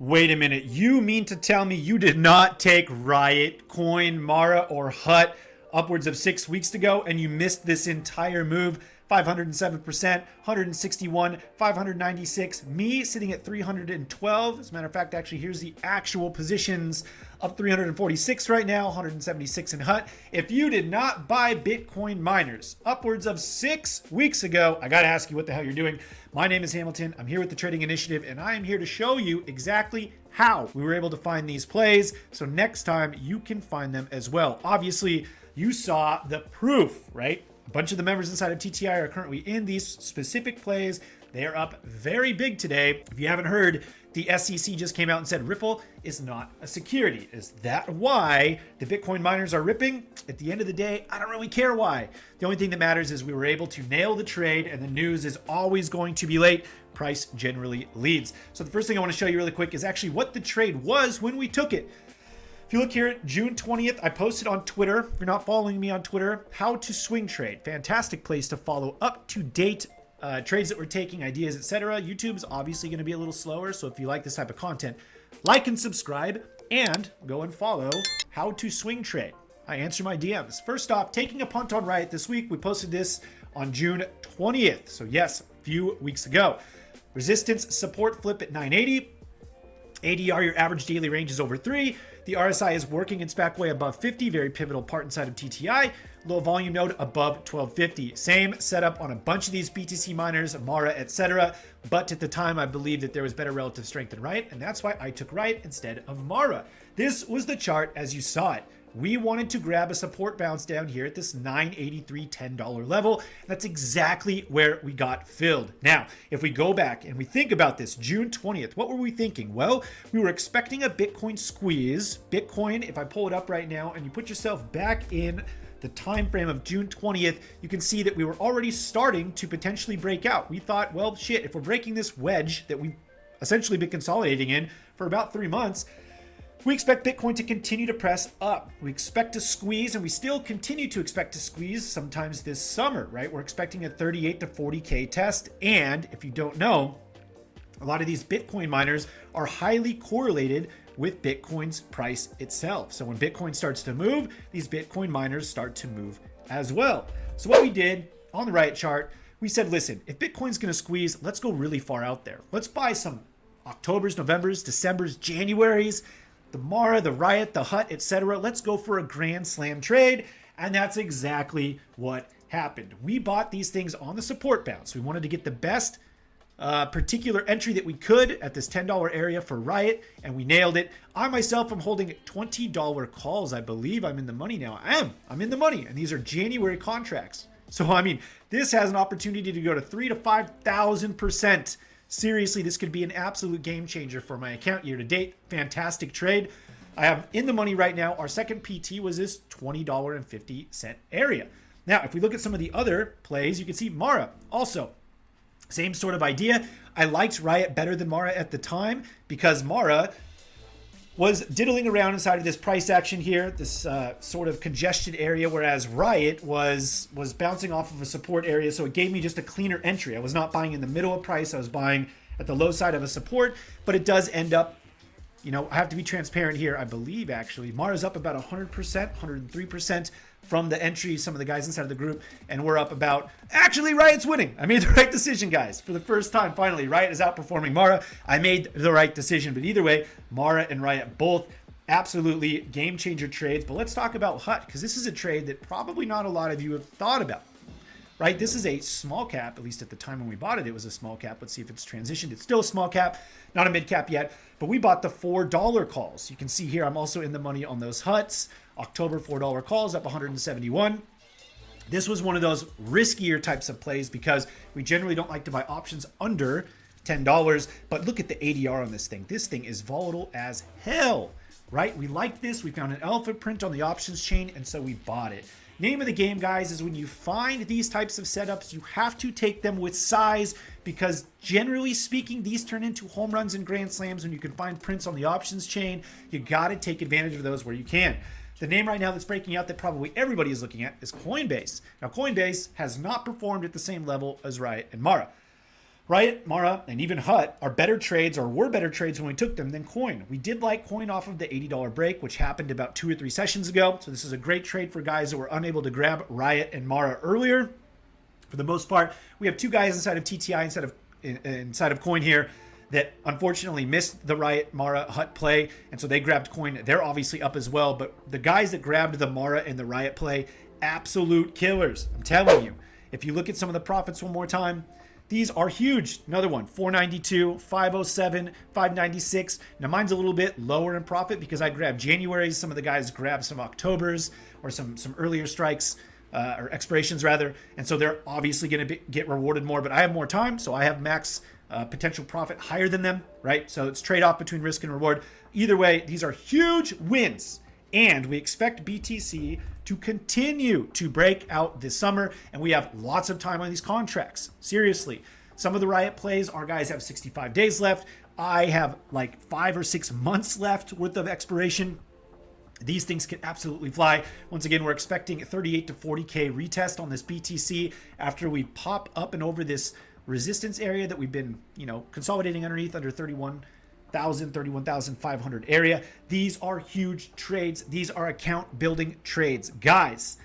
Wait a minute, you mean to tell me you did not take Riot, Coin, Mara, or Hut upwards of 6 weeks ago and you missed this entire move? 507%, 161, 596, me sitting at 312. As a matter of fact, actually, here's the actual positions up 346 right now, 176 in Hut. If you did not buy Bitcoin miners upwards of 6 weeks ago, I got to ask you what the hell you're doing. My name is Hamilton. I'm here with the Trading Initiative, and I am here to show you exactly how we were able to find these plays. So next time you can find them as well. Obviously, you saw the proof, right? A bunch of the members inside of TTI are currently in these specific plays. They are up very big today. If you haven't heard, the SEC just came out and said Ripple is not a security. Is that why the Bitcoin miners are ripping? At the end of the day, I don't really care why. The only thing that matters is we were able to nail the trade, and the news is always going to be late. Price generally leads. So the first thing I want to show you really quick is actually what the trade was when we took it. If you look here at June 20th, I posted on Twitter. If you're not following me on Twitter, how to swing trade. Fantastic place to follow up-to-date trades that we're taking, ideas, etc. YouTube's obviously going to be a little slower, so if you like this type of content, like and subscribe, and go and follow how to swing trade. I answer my DMs. First off, taking a punt on Riot this week. We posted this on June 20th, so yes, a few weeks ago. Resistance support flip at 980. ADR, your average daily range is over 3. The RSI is working its back way above 50, very pivotal part inside of TTI. Low volume node above 1250. Same setup on a bunch of these BTC miners, Mara, etc. But at the time, I believed that there was better relative strength in Riot, and that's why I took Riot instead of Mara. This was the chart as you saw it. We wanted to grab a support bounce down here at this $983, $10 level. That's exactly where we got filled. Now, if we go back and we think about this, June 20th, what were we thinking? Well, we were expecting a Bitcoin squeeze. Bitcoin, if I pull it up right now and you put yourself back in the time frame of June 20th, you can see that we were already starting to potentially break out. We thought, well, shit, if we're breaking this wedge that we've essentially been consolidating in for about 3 months, we expect Bitcoin to continue to press up. We expect to squeeze, and we still continue to expect to squeeze sometimes this summer, right? We're expecting a 38 to 40K test. And if you don't know, a lot of these Bitcoin miners are highly correlated with Bitcoin's price itself. So when Bitcoin starts to move, these Bitcoin miners start to move as well. So what we did on the Riot chart, we said, listen, if Bitcoin's going to squeeze, let's go really far out there. Let's buy some Octobers, Novembers, Decembers, Januaries, the Mara, the Riot, the Hut, etc. Let's go for a grand slam trade. And that's exactly what happened. We bought these things on the support bounce. We wanted to get the best particular entry that we could at this $10 area for Riot, and we nailed it. I myself am holding $20 calls. I believe I'm in the money now. I'm in the money, and these are January contracts. So, I mean, this has an opportunity to go to 3,000 to 5,000%. Seriously, this could be an absolute game changer for my account year to date. Fantastic trade. I am in the money right now. Our second PT was this $20.50 area. Now, if we look at some of the other plays, you can see Mara also. Same sort of idea. I liked Riot better than Mara at the time because Mara was diddling around inside of this price action here, this sort of congested area, whereas Riot was bouncing off of a support area, so it gave me just a cleaner entry. I was not buying in the middle of price. I was buying at the low side of a support, but it does end up, you know, I have to be transparent here. I believe, actually, Mara's up about 100%, 103% from the entry, some of the guys inside of the group, and we're up about, actually, Riot's winning. I made the right decision, guys. For the first time, finally, Riot is outperforming Mara. I made the right decision, but either way, Mara and Riot both absolutely game changer trades. But let's talk about Hut, because this is a trade that probably not a lot of you have thought about. Right, this is a small cap, at least at the time when we bought it, it was a small cap. Let's see if it's transitioned. It's still a small cap, not a mid cap yet, but we bought the $4 calls. You can see here, I'm also in the money on those Huts. October $4 calls up 171. This was one of those riskier types of plays because we generally don't like to buy options under $10, but look at the ADR on this thing. This thing is volatile as hell, right? We like this. We found an elephant print on the options chain, and so we bought it. Name of the game, guys, is when you find these types of setups, you have to take them with size because generally speaking, these turn into home runs and grand slams when you can find prints on the options chain. You got to take advantage of those where you can. The name right now that's breaking out that probably everybody is looking at is Coinbase. Now, Coinbase has not performed at the same level as Riot and Mara. Riot, Mara, and even Hut are better trades, or were better trades when we took them, than Coin. We did like Coin off of the $80 break, which happened about 2 or 3 sessions ago. So this is a great trade for guys that were unable to grab Riot and Mara earlier. For the most part, we have 2 guys inside of TTI inside of Coin here that unfortunately missed the Riot, Mara, Hut play, and so they grabbed Coin. They're obviously up as well, but the guys that grabbed the Mara and the Riot play, absolute killers. I'm telling you. If you look at some of the profits one more time, these are huge. Another one, 492, 507, 596. Now mine's a little bit lower in profit because I grabbed January's. Some of the guys grabbed some October's or some earlier strikes, or expirations rather. And so they're obviously going to get rewarded more, but I have more time, so I have max potential profit higher than them, right? So it's trade-off between risk and reward. Either way, these are huge wins. And we expect BTC to continue to break out this summer, and we have lots of time on these contracts. Seriously, some of the Riot plays, our guys have 65 days left. I have like 5 or 6 months left worth of expiration. These things can absolutely fly. Once again, we're expecting 38 to 40K retest on this BTC after we pop up and over this resistance area that we've been, consolidating underneath under 31,500 area. These are huge trades. These are account building trades. Guys,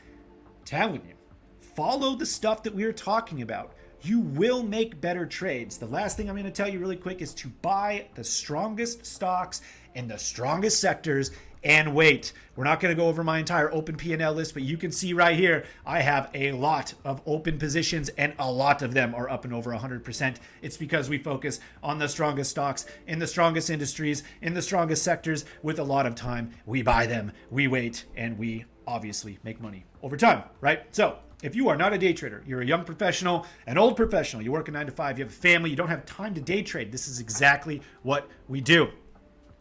I'm telling you, follow the stuff that we are talking about. You will make better trades. The last thing I'm going to tell you really quick is to buy the strongest stocks in the strongest sectors and wait. We're not going to go over my entire open P&L list, but you can see right here, I have a lot of open positions and a lot of them are up and over 100%. It's because we focus on the strongest stocks in the strongest industries, in the strongest sectors with a lot of time. We buy them, we wait, and we obviously make money over time, right? So if you are not a day trader, you're a young professional, an old professional, you work a 9 to 5, you have a family, you don't have time to day trade, this is exactly what we do.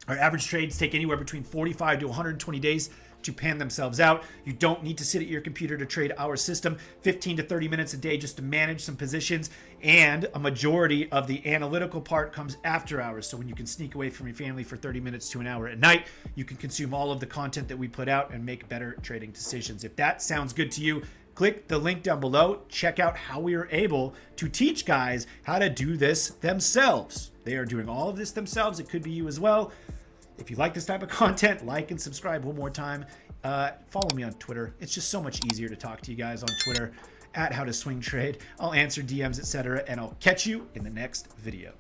Our average trades take anywhere between 45 to 120 days to pan themselves out. You don't need to sit at your computer to trade our system. 15 to 30 minutes a day just to manage some positions, and a majority of the analytical part comes after hours. So when you can sneak away from your family for 30 minutes to an hour at night, you can consume all of the content that we put out and make better trading decisions. If that sounds good to you, click the link down below. Check out how we are able to teach guys how to do this themselves. They are doing all of this themselves. It could be you as well. If you like this type of content, like and subscribe one more time. Follow me on Twitter. It's just so much easier to talk to you guys on Twitter at How to Swing Trade. I'll answer DMs, etc., and I'll catch you in the next video.